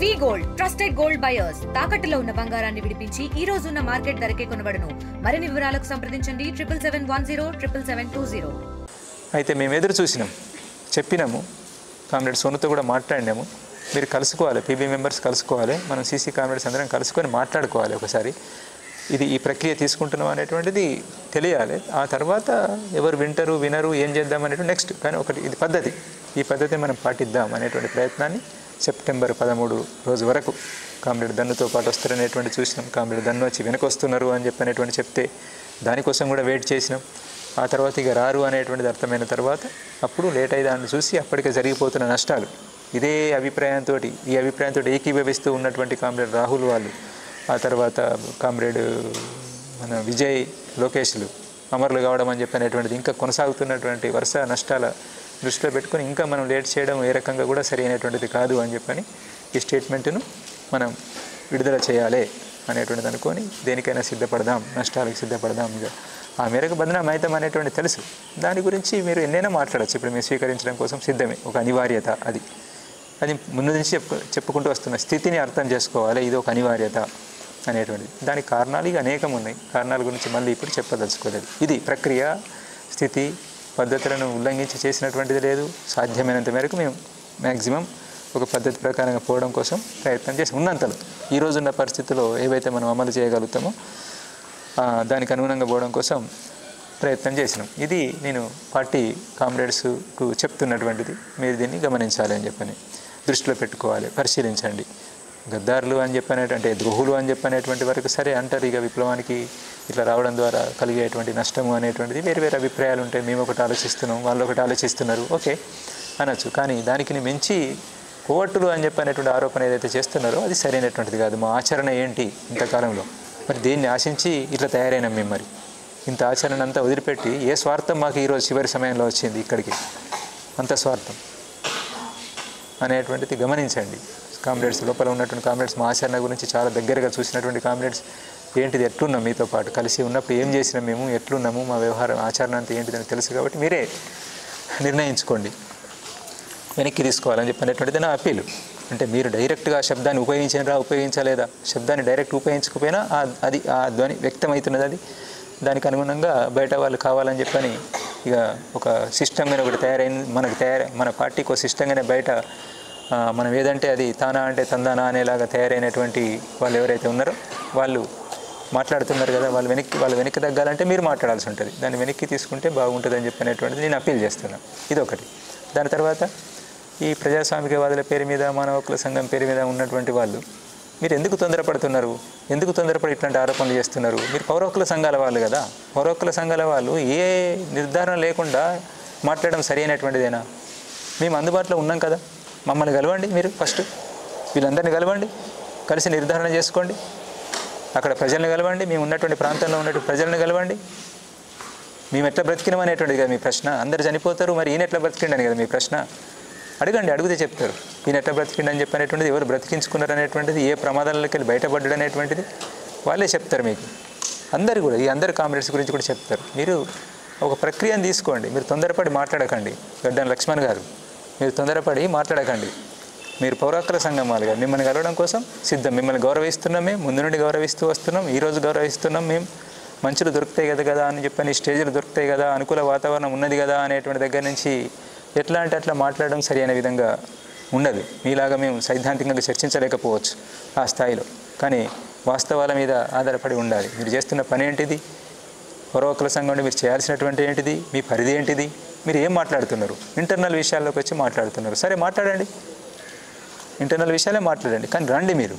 వి gold trusted gold buyers తాకట్టులో ఉన్న బంగారాన్ని విడిపించి ఈ రోజు ఉన్న మార్కెట్ ధరకే కొనబడును. మరిన్ని వివరాలకు సంప్రదించండి 77107720. అయితే మేము ఎదురు చూసినాం, చెప్పినాము, కామ్రేడ్ సోనుతో కూడా మాట్లాడినాము. మీరు కలుసుకోవాలి, పీబీ మెంబర్స్ కలుసుకోవాలి, మనం సీసీ కామ్రేడ్స్ అందరం కలుసుకొని మాట్లాడుకోవాలి ఒకసారి. ఈ ప్రక్రియ తీసుకుంటున్నాం అనేటువంటిది తెలియాలి. ఆ తర్వాత ఎవరు వింటారు వినరు ఏం చేద్దాం అనేటువంటి నెక్స్ట్. కానీ ఒకటి ఇది పద్ధతి, ఈ పద్ధతిని మనం పాటిద్దాం అనేటువంటి ప్రయత్నాన్ని సెప్టెంబర్ 13 రోజు వరకు కామ్రేడ్ దన్నుతో పాటు వస్తారనేటువంటి చూసినాం. కామ్రేడ్ దన్ను వచ్చి వెనక వస్తున్నారు అని చెప్పనేటువంటి చెప్తే దానికోసం కూడా వెయిట్ చేసినాం. ఆ తర్వాత ఇక రారు అనేటువంటిది అర్థమైన తర్వాత అప్పుడు లేట్ అయ్యి దాన్ని చూసి అప్పటికే జరిగిపోతున్న నష్టాలు ఇదే అభిప్రాయంతో ఈ అభిప్రాయంతో ఏకీభవిస్తూ ఉన్నటువంటి కామ్రేడ్ రాహుల్ వాళ్ళు, ఆ తర్వాత కామ్రేడ్ మన విజయ్ లోకేష్లు అమరులు కావడం అని చెప్పనేటువంటిది ఇంకా కొనసాగుతున్నటువంటి వరుస నష్టాల దృష్టిలో పెట్టుకొని ఇంకా మనం లేట్ చేయడం ఏ రకంగా కూడా సరైనటువంటిది కాదు అని చెప్పని ఈ స్టేట్మెంట్ను మనం విడుదల చేయాలి అనేటువంటిది అనుకొని దేనికైనా సిద్ధపడదాం, నష్టాలకు సిద్ధపడదాం. ఇక ఆ మేరకు బదనామైతం అనేటువంటి తెలుసు. దాని గురించి మీరు ఎన్నైనా మాట్లాడచ్చు. ఇప్పుడు మేము స్వీకరించడం కోసం సిద్ధమే, ఒక అనివార్యత. అది ముందు నుంచి చెప్పుకుంటూ వస్తున్న స్థితిని అర్థం చేసుకోవాలి. ఇది ఒక అనివార్యత అనేటువంటిది. దానికి కారణాలు ఇక అనేకం ఉన్నాయి. కారణాల గురించి మళ్ళీ ఇప్పుడు చెప్పదలుచుకోలేదు. ఇది ప్రక్రియ, స్థితి, పద్ధతులను ఉల్లంఘించి చేసినటువంటిది లేదు. సాధ్యమైనంత మేరకు మేము మ్యాక్సిమం ఒక పద్ధతి ప్రకారంగా పోవడం కోసం ప్రయత్నం చేసి ఉన్నంతలో ఈ రోజున్న పరిస్థితుల్లో ఏవైతే మనం అమలు చేయగలుగుతామో దానికి అనుగుణంగా పోవడం కోసం ప్రయత్నం చేసినాం. ఇది నేను పార్టీ కామ్రేడ్స్కు చెప్తున్నటువంటిది. మీరు దీన్ని గమనించాలి అని చెప్పని దృష్టిలో పెట్టుకోవాలి, పరిశీలించండి. గద్దారులు అని చెప్పనేటువంటి ద్రోహులు అని చెప్పనేటువంటి వరకు సరే అంటారు. ఇక విప్లవానికి ఇట్లా రావడం ద్వారా కలిగేటువంటి నష్టము అనేటువంటిది వేరు వేరు అభిప్రాయాలు ఉంటాయి. మేము ఒకటి ఆలోచిస్తున్నాం, వాళ్ళు ఒకటి ఆలోచిస్తున్నారు, ఓకే అనొచ్చు. కానీ దానికి మించి కోవట్టులు అని చెప్పనేటువంటి ఆరోపణ ఏదైతే చేస్తున్నారో అది సరైనటువంటిది కాదు. మా ఆచరణ ఏంటి ఇంతకాలంలో, మరి దేన్ని ఆశించి ఇట్లా తయారైనాం మేము? మరి ఇంత ఆచరణ అంతా వదిలిపెట్టి ఏ స్వార్థం మాకు ఈరోజు చివరి సమయంలో వచ్చింది ఇక్కడికి? అంత స్వార్థం అనేటువంటిది గమనించండి. కామ్రేడ్స్ లోపల ఉన్నటువంటి కామ్రేడ్స్ మా ఆచరణ గురించి చాలా దగ్గరగా చూసినటువంటి కామ్రేడ్స్ ఏంటిది, ఎట్లున్నాం, మీతో పాటు కలిసి ఉన్నప్పుడు ఏం చేసినాం, మేము ఎట్లున్నాము, మా వ్యవహారం ఆచరణ అంతా ఏంటిదని తెలుసు. కాబట్టి మీరే నిర్ణయించుకోండి, వెనక్కి తీసుకోవాలని చెప్పినటువంటిది నా అప్పీలు. అంటే మీరు డైరెక్ట్గా ఆ శబ్దాన్ని ఉపయోగించలేదా, శబ్దాన్ని డైరెక్ట్ ఉపయోగించకపోయినా అది ఆ ధ్వని వ్యక్తమవుతున్నది. దానికి అనుగుణంగా బయట వాళ్ళు కావాలని చెప్పని ఇక ఒక సిస్టంగానే ఒకటి తయారైంది. మన పార్టీకి ఒక సిస్టంగానే బయట మనం ఏదంటే అది తానా అంటే తందానా అనేలాగా తయారైనటువంటి వాళ్ళు ఎవరైతే ఉన్నారో వాళ్ళు మాట్లాడుతున్నారు కదా, వాళ్ళు వెనక్కి తగ్గాలంటే మీరు మాట్లాడాల్సి ఉంటుంది. దాన్ని వెనక్కి తీసుకుంటే బాగుంటుందని చెప్పినటువంటిది నేను అప్పీల్ చేస్తున్నాను. ఇదొకటి. దాని తర్వాత ఈ ప్రజాస్వామికవాదుల పేరు మీద, మానవ హక్కుల సంఘం పేరు మీద ఉన్నటువంటి వాళ్ళు మీరు ఎందుకు తొందరపడుతున్నారు, ఎందుకు తొందరపడి ఇట్లాంటి ఆరోపణలు చేస్తున్నారు? మీరు పౌర హక్కుల సంఘాల వాళ్ళు కదా, పౌర హక్కుల సంఘాల వాళ్ళు ఏ నిర్ధారణ లేకుండా మాట్లాడడం సరైనటువంటిదేనా? మేము అందుబాటులో ఉన్నాం కదా, మమ్మల్ని కలవండి, మీరు ఫస్ట్ వీళ్ళందరినీ కలవండి, కలిసి నిర్ధారణ చేసుకోండి. అక్కడ ప్రజల్ని కలవండి, మేము ఉన్నటువంటి ప్రాంతంలో ఉన్నటువంటి ప్రజలను కలవండి. మేము ఎట్లా బ్రతికినాం అనేటువంటిది కదా మీ ప్రశ్న. అందరు చనిపోతారు, మరి ఈయన ఎట్లా బ్రతికిండని కదా మీ ప్రశ్న. అడగండి, అడిగితే చెప్తారు. ఈయన ఎట్లా బ్రతికిండని చెప్పనేటువంటిది, ఎవరు బ్రతికించుకున్నారు అనేటువంటిది, ఏ ప్రమాదాలకి వెళ్ళి బయటపడ్డాడు అనేటువంటిది వాళ్ళే చెప్తారు మీకు. అందరు కూడా, ఈ అందరు కామ్రేడ్స్ గురించి కూడా చెప్తారు. మీరు ఒక ప్రక్రియను తీసుకోండి, మీరు తొందరపడి మాట్లాడకండి. గడ్డం లక్ష్మణ్ గారు, మీరు తొందరపడి మాట్లాడకండి. మీరు పౌర హక్కుల సంఘం వాళ్ళుగా మిమ్మల్ని కలవడం కోసం సిద్ధం. మిమ్మల్ని గౌరవిస్తున్నాం, మేము ముందు నుండి గౌరవిస్తూ వస్తున్నాం, ఈరోజు గౌరవిస్తున్నాం. మేము మంచులు దొరుకుతాయి కదా అని చెప్పని, స్టేజ్లు దొరుకుతాయి కదా, అనుకూల వాతావరణం ఉన్నది కదా అనేటువంటి దగ్గర నుంచి ఎట్లా అంటే అట్లా మాట్లాడడం సరైన విధంగా ఉండదు. మీలాగా మేము సైద్ధాంతికంగా చర్చించలేకపోవచ్చు ఆ స్థాయిలో, కానీ వాస్తవాల మీద ఆధారపడి ఉండాలి. మీరు చేస్తున్న పని ఏంటిది, పౌర హక్కుల సంఘంలో మీరు చేయాల్సినటువంటి ఏంటిది, మీ పరిధి ఏంటిది, మీరు ఏం మాట్లాడుతున్నారు? ఇంటర్నల్ విషయాల్లోకి వచ్చి మాట్లాడుతున్నారు. సరే మాట్లాడండి, ఇంటర్నల్ విషయాలే మాట్లాడండి, కానీ రండి, మీరు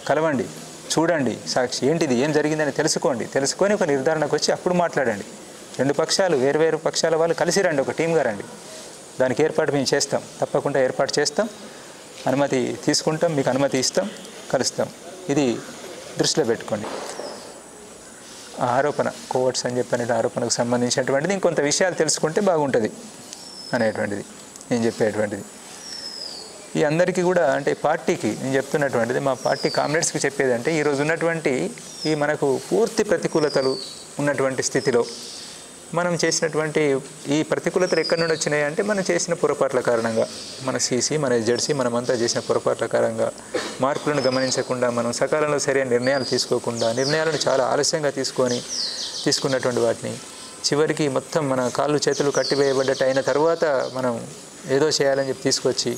కలవండి, చూడండి, సాక్షి ఏంటిది, ఏం జరిగిందని తెలుసుకొని ఒక నిర్ధారణకు వచ్చి అప్పుడు మాట్లాడండి. రెండు పక్షాలు, వేరువేరు పక్షాల వాళ్ళు కలిసి రండి, ఒక టీమ్గా రండి. దానికి ఏర్పాటు మేము చేస్తాం, తప్పకుండా ఏర్పాటు చేస్తాం, అనుమతి తీసుకుంటాం, మీకు అనుమతి ఇస్తాం, కలుస్తాం. ఇది దృష్టిలో పెట్టుకోండి. ఆ ఆరోపణ కోవర్ట్స్ అని చెప్పిన ఆరోపణకు సంబంధించినటువంటిది ఇంకొంత విషయాలు తెలుసుకుంటే బాగుంటుంది అనేటువంటిది నేను చెప్పేటువంటిది. ఈ అందరికీ కూడా అంటే పార్టీకి నేను చెప్తున్నటువంటిది, మా పార్టీ కామ్రేడ్స్కి చెప్పేది అంటే ఈరోజు ఉన్నటువంటి ఈ మనకు పూర్తి ప్రతికూలతలు ఉన్నటువంటి స్థితిలో మనం చేసినటువంటి ఈ ప్రతికూలతలు ఎక్కడి నుండి వచ్చినాయి అంటే మనం చేసిన పొరపాట్ల కారణంగా, మన సీసీ, మన ఎస్జెడ్సీ, మనమంతా చేసిన పొరపాట్ల కారణంగా, మార్పులను గమనించకుండా, మనం సకాలంలో సరైన నిర్ణయాలు తీసుకోకుండా, నిర్ణయాలను చాలా ఆలస్యంగా తీసుకున్నటువంటి వాటిని చివరికి మొత్తం మన కాళ్ళు చేతులు కట్టివేయబడ్డట్టు అయిన తర్వాత మనం ఏదో చేయాలని చెప్పి తీసుకొచ్చి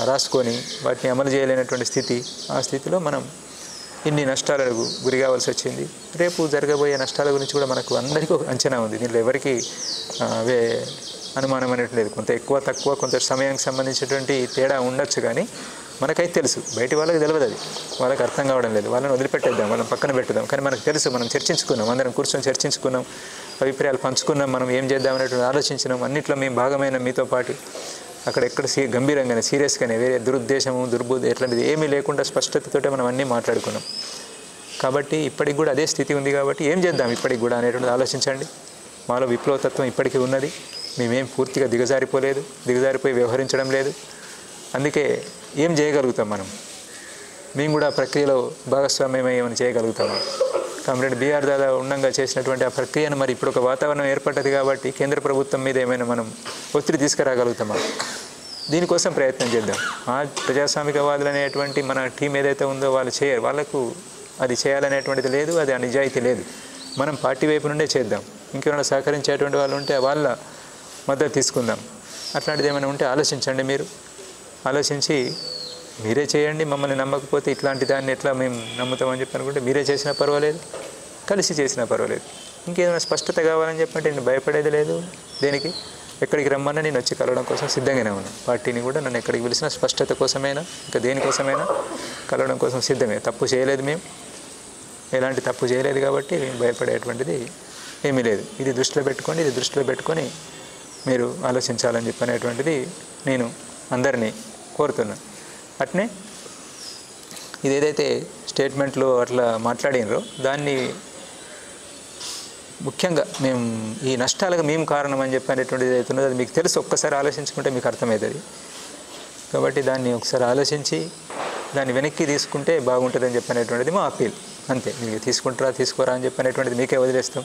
రాసుకొని వాటిని అమలు చేయలేనటువంటి స్థితి, ఆ స్థితిలో మనం ఇన్ని నష్టాలకు గురి కావాల్సి వచ్చింది. రేపు జరగబోయే నష్టాల గురించి కూడా మనకు అందరికీ ఒక అంచనా ఉంది. దీంట్లో ఎవరికి అనుమానం అనేది లేదు. కొంత ఎక్కువ తక్కువ కొంత సమయానికి సంబంధించినటువంటి తేడా ఉండొచ్చు, కానీ మనకైతే తెలుసు. బయటి వాళ్ళకి తెలియదు, అది వాళ్ళకి అర్థం కావడం లేదు. వాళ్ళని వదిలిపెట్టేద్దాం, వాళ్ళని పక్కన పెట్టుదాం. కానీ మనకు తెలుసు, మనం చర్చించుకున్నాం, అందరం కూర్చొని చర్చించుకున్నాం, అభిప్రాయాలు పంచుకున్నాం, మనం ఏం చేద్దాం అనేటువంటి ఆలోచించినాం. అన్నింటిలో మేము భాగమైన మీతో పాటు అక్కడెక్కడ గంభీరంగానే, సీరియస్గానే, వేరే దురుద్దేశము, దుర్బుద్ధి ఎట్లాంటిది ఏమీ లేకుండా స్పష్టతతోటే మనం అన్నీ మాట్లాడుకున్నాం. కాబట్టి ఇప్పటికి కూడా అదే స్థితి ఉంది. కాబట్టి ఏం చేద్దాం ఇప్పటికి కూడా అనేటువంటిది ఆలోచించండి. మాలో విప్లవతత్వం ఇప్పటికీ ఉన్నది. మేమేం పూర్తిగా దిగజారిపోయి వ్యవహరించడం లేదు. అందుకే ఏం చేయగలుగుతాం మేము కూడా ప్రక్రియలో భాగస్వామ్యం ఏమైనా చేయగలుగుతాము. కామ్రేడ్ బిఆర్ దాదా ఉండంగా చేసినటువంటి ఆ ప్రక్రియను మరి ఇప్పుడు ఒక వాతావరణం ఏర్పడ్డది కాబట్టి కేంద్ర ప్రభుత్వం మీద ఏమైనా మనం ఒత్తిడి తీసుకురాగలుగుతామా? దీనికోసం ప్రయత్నం చేద్దాం. ఆ ప్రజాస్వామికవాదులు అనేటువంటి మన టీం ఏదైతే ఉందో వాళ్ళు చేయరు, వాళ్ళకు అది చేయాలనేటువంటిది లేదు, అది ఆ నిజాయితీ లేదు. మనం పార్టీ వైపు నుండే చేద్దాం. ఇంకెవరైనా సహకరించేటువంటి వాళ్ళు ఉంటే వాళ్ళ మద్దతు తీసుకుందాం. అట్లాంటిది ఏమైనా ఉంటే ఆలోచించండి. మీరు ఆలోచించి మీరే చేయండి. మమ్మల్ని నమ్మకపోతే ఇట్లాంటి దాన్ని ఎట్లా మేము నమ్ముతామని చెప్పి అనుకుంటే మీరే చేసినా పర్వాలేదు, కలిసి చేసినా పర్వాలేదు. ఇంకేదైనా స్పష్టత కావాలని చెప్పంటే నేను భయపడేది లేదు. దేనికి ఎక్కడికి రమ్మన్నా నేను వచ్చి కలవడం కోసం సిద్ధంగానే ఉన్నాను. పార్టీని కూడా నన్ను ఎక్కడికి పిలిచినా స్పష్టత కోసమైనా ఇంకా దేనికోసమైనా కలవడం కోసం సిద్ధమే. తప్పు చేయలేదు, మేము ఎలాంటి తప్పు చేయలేదు కాబట్టి మేము భయపడేటువంటిది ఏమీ లేదు. ఇది దృష్టిలో పెట్టుకొని మీరు ఆలోచించాలని చెప్పనేటువంటిది నేను అందరినీ కోరుతున్నాను. అట్నే ఇదేదైతే స్టేట్మెంట్లో అట్లా మాట్లాడినరో దాన్ని ముఖ్యంగా మేము ఈ నష్టాలకు మేము కారణం అని చెప్పనేటువంటిది ఏదైతే ఉన్నదో అది మీకు తెలుసు. ఒక్కసారి ఆలోచించుకుంటే మీకు అర్థమవుతుంది. కాబట్టి దాన్ని ఒకసారి ఆలోచించి దాన్ని వెనక్కి తీసుకుంటే బాగుంటుందని చెప్పనేటువంటిది మా అప్పీల్. అంతే. మీరు తీసుకుంటారా తీసుకోరా అని చెప్పనేటువంటిది మీకే వదిలేస్తాం.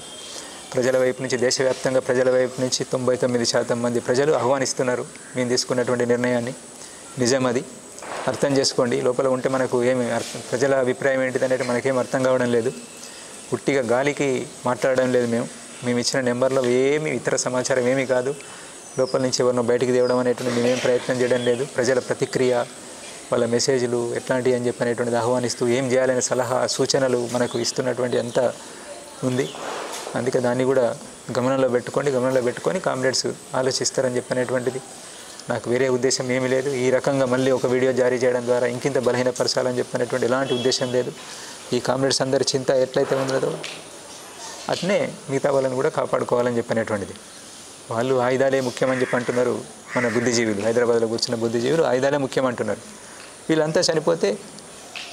ప్రజల వైపు నుంచి, దేశవ్యాప్తంగా ప్రజల వైపు నుంచి 99% మంది ప్రజలు ఆహ్వానిస్తున్నారు మేము తీసుకున్నటువంటి నిర్ణయాన్ని. నిజం, అది అర్థం చేసుకోండి. లోపల ఉంటే మనకు ఏమి ప్రజల అభిప్రాయం ఏంటిది అనేది మనకేం అర్థం కావడం లేదు. పుట్టిగా గాలికి మాట్లాడడం లేదు. మేము ఇచ్చిన నెంబర్లో ఏమి ఇతర సమాచారం ఏమీ కాదు. లోపల నుంచి ఎవరినో బయటికి తేవడం అనేటువంటి మేమేం ప్రయత్నం చేయడం లేదు. ప్రజల ప్రతిక్రియ, వాళ్ళ మెసేజ్లు ఎట్లాంటివి అని చెప్పి అనేటువంటిది ఆహ్వానిస్తూ ఏం చేయాలనే సలహా సూచనలు మనకు ఇస్తున్నటువంటి అంతా ఉంది. అందుకే దాన్ని కూడా గమనంలో పెట్టుకొని కామ్రేడ్స్ ఆలోచిస్తారని చెప్పనేటువంటిది. నాకు వేరే ఉద్దేశం ఏమీ లేదు. ఈ రకంగా మళ్ళీ ఒక వీడియో జారీ చేయడం ద్వారా ఇంకింత బలహీనపరచాలని చెప్పినటువంటి ఎలాంటి ఉద్దేశం లేదు. ఈ కామ్రేడ్స్ అందరి చింత ఎట్లయితే ఉన్నదో అట్నే మిగతా వాళ్ళని కూడా కాపాడుకోవాలని చెప్పినటువంటిది. వాళ్ళు ఆయుధాలే ముఖ్యమని చెప్పి అంటున్నారు. మన బుద్ధిజీవులు, హైదరాబాద్లో కూర్చున్న బుద్ధిజీవులు ఆయుధాలే ముఖ్యమంటున్నారు. వీళ్ళంతా చనిపోతే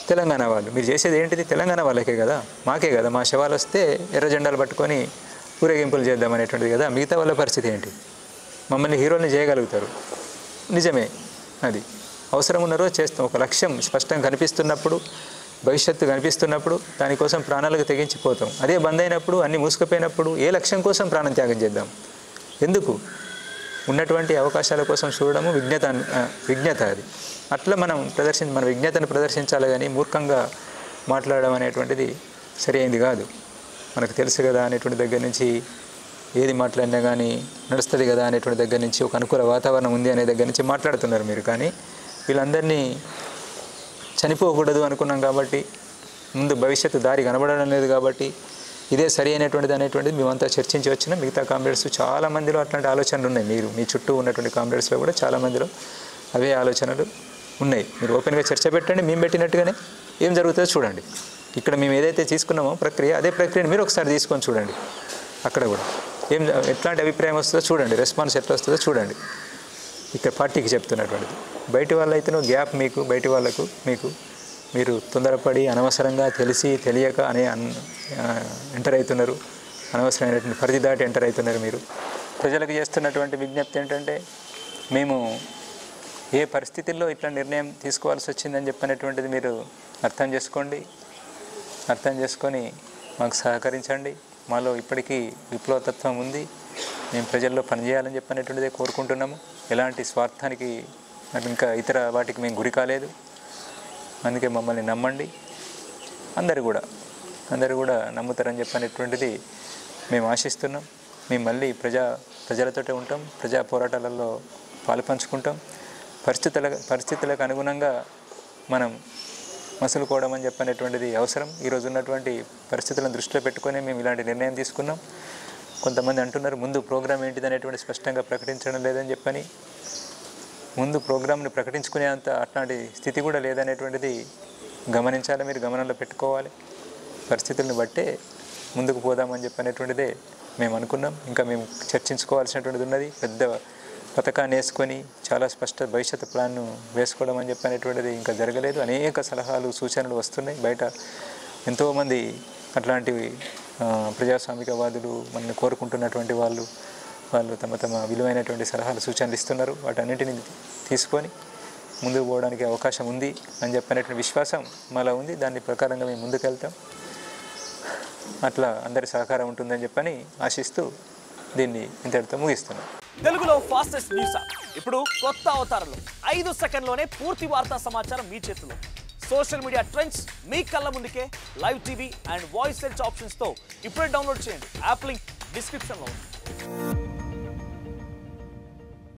తెలంగాణ వాళ్ళు, మీరు చేసేది ఏంటిది? తెలంగాణ వాళ్ళకే కదా, మాకే కదా. మా శవాలు వస్తే ఎర్ర జెండాలు పట్టుకొని ఊరేగింపులు చేద్దామనేటువంటిది కదా. మిగతా వాళ్ళ పరిస్థితి ఏంటి? మమ్మల్ని హీరోల్ని చేయగలుగుతారు, నిజమే. అది అవసరం ఉన్న రోజు చేస్తాం. ఒక లక్ష్యం స్పష్టంగా కనిపిస్తున్నప్పుడు, భవిష్యత్తు కనిపిస్తున్నప్పుడు దానికోసం ప్రాణాలకు తెగించిపోతాం. అదే బంద్ అయినప్పుడు, అన్నీ మూసుకుపోయినప్పుడు ఏ లక్ష్యం కోసం ప్రాణం త్యాగం చేద్దాం? ఎందుకు? ఉన్నటువంటి అవకాశాల కోసం చూడడము విజ్ఞత అది. అట్లా మనం మన విజ్ఞతను ప్రదర్శించాలి, కానీ మూర్ఖంగా మాట్లాడడం అనేటువంటిది సరి అయింది కాదు. మనకు తెలుసు కదా అనేటువంటి దగ్గర నుంచి ఏది మాట్లాడినా కానీ నడుస్తుంది కదా అనేటువంటి దగ్గర నుంచి, ఒక అనుకూల వాతావరణం ఉంది అనే దగ్గర నుంచి మాట్లాడుతున్నారు మీరు. కానీ వీళ్ళందరినీ చనిపోకూడదు అనుకున్నాం కాబట్టి, ముందు భవిష్యత్తు దారి కనబడడం లేదు కాబట్టి ఇదే సరి అయినటువంటిది అనేటువంటిది మేమంతా చర్చించి వచ్చిన మిగతా కామ్రేడ్స్ చాలామందిలో అట్లాంటి ఆలోచనలు ఉన్నాయి. మీ చుట్టూ ఉన్నటువంటి కామ్రేడ్స్లో కూడా చాలామందిలో అవే ఆలోచనలు ఉన్నాయి. మీరు ఓపెన్గా చర్చ పెట్టండి. మేము పెట్టినట్టుగానే ఏం జరుగుతుందో చూడండి. ఇక్కడ మేము ఏదైతే తీసుకున్నామో ప్రక్రియ, అదే ప్రక్రియను మీరు ఒకసారి తీసుకొని చూడండి. అక్కడ కూడా ఎట్లాంటి అభిప్రాయం వస్తుందో చూడండి, రెస్పాన్స్ ఎట్లా వస్తుందో చూడండి. ఇక్కడ పార్టీకి చెప్తున్నటువంటిది. బయటి వాళ్ళైతేనో గ్యాప్ మీకు, బయటి వాళ్ళకు మీకు, మీరు తొందరపడి అనవసరంగా తెలియక ఎంటర్ అవుతున్నారు. అనవసరమైనటువంటి పరిధి దాటి ఎంటర్ అవుతున్నారు. మీరు ప్రజలకు చేస్తున్నటువంటి విజ్ఞప్తి ఏంటంటే, మేము ఏ పరిస్థితుల్లో ఇట్లా నిర్ణయం తీసుకోవాల్సి వచ్చిందని చెప్పినటువంటిది మీరు అర్థం చేసుకొని మాకు సహకరించండి. మాలో ఇప్పటికీ విప్లవతత్వం ఉంది. మేము ప్రజల్లో పనిచేయాలని చెప్పనేటువంటిదే కోరుకుంటున్నాము. ఎలాంటి స్వార్థానికి ఇంకా ఇతర వాటికి మేము గురి కాలేదు. అందుకే మమ్మల్ని నమ్మండి. అందరూ కూడా నమ్ముతారని చెప్పనేటువంటిది మేము ఆశిస్తున్నాం. మేము మళ్ళీ ప్రజలతోటే ఉంటాం. ప్రజా పోరాటాలలో పాలుపంచుకుంటాం. పరిస్థితులకు అనుగుణంగా మనం మసులుకోవడం అని చెప్పనేటువంటిది అవసరం. ఈరోజు ఉన్నటువంటి పరిస్థితులను దృష్టిలో పెట్టుకొని మేము ఇలాంటి నిర్ణయం తీసుకున్నాం. కొంతమంది అంటున్నారు ముందు ప్రోగ్రామ్ ఏంటిది అనేటువంటి స్పష్టంగా ప్రకటించడం లేదని చెప్పని. ముందు ప్రోగ్రామ్ని ప్రకటించుకునే అట్లాంటి స్థితి కూడా లేదనేటువంటిది గమనించాలి. మీరు గమనంలో పెట్టుకోవాలి. పరిస్థితులను బట్టే ముందుకు పోదామని చెప్పనేటువంటిదే మేము అనుకున్నాం. ఇంకా మేము చర్చించుకోవాల్సినటువంటిది ఉన్నది. పెద్ద పథకాన్ని వేసుకొని చాలా స్పష్ట భవిష్యత్తు ప్లాన్ను వేసుకోవడం అని చెప్పనేటువంటిది ఇంకా జరగలేదు. అనేక సలహాలు సూచనలు వస్తున్నాయి. బయట ఎంతోమంది అట్లాంటివి ప్రజాస్వామికవాదులు మనల్ని కోరుకుంటున్నటువంటి వాళ్ళు తమ విలువైనటువంటి సలహాలు సూచనలు ఇస్తున్నారు. వాటన్నింటిని తీసుకొని ముందుకు పోవడానికి అవకాశం ఉంది అని చెప్పనేటువంటి విశ్వాసం మాలో ఉంది. దాని ప్రకారంగా మేము ముందుకెళ్తాం. అట్లా అందరి సహకారం ఉంటుందని చెప్పని ఆశిస్తూ దీన్ని ఇంతటితో ముగిస్తున్నాం. తెలుగులో ఫాస్టెస్ట్ న్యూస్ యాప్ ఇప్పుడు కొత్త అవతారంలో 5 సెకండ్లోనే పూర్తి వార్తా సమాచారం మీ చేతిలో. సోషల్ మీడియా ట్రెండ్స్ మీ కళ్ళ ముందుకే live TV and voice search ఆప్షన్స్తో ఇప్పుడే డౌన్లోడ్ చేయండి. యాప్ లింక్ డిస్క్రిప్షన్లో ఉంది.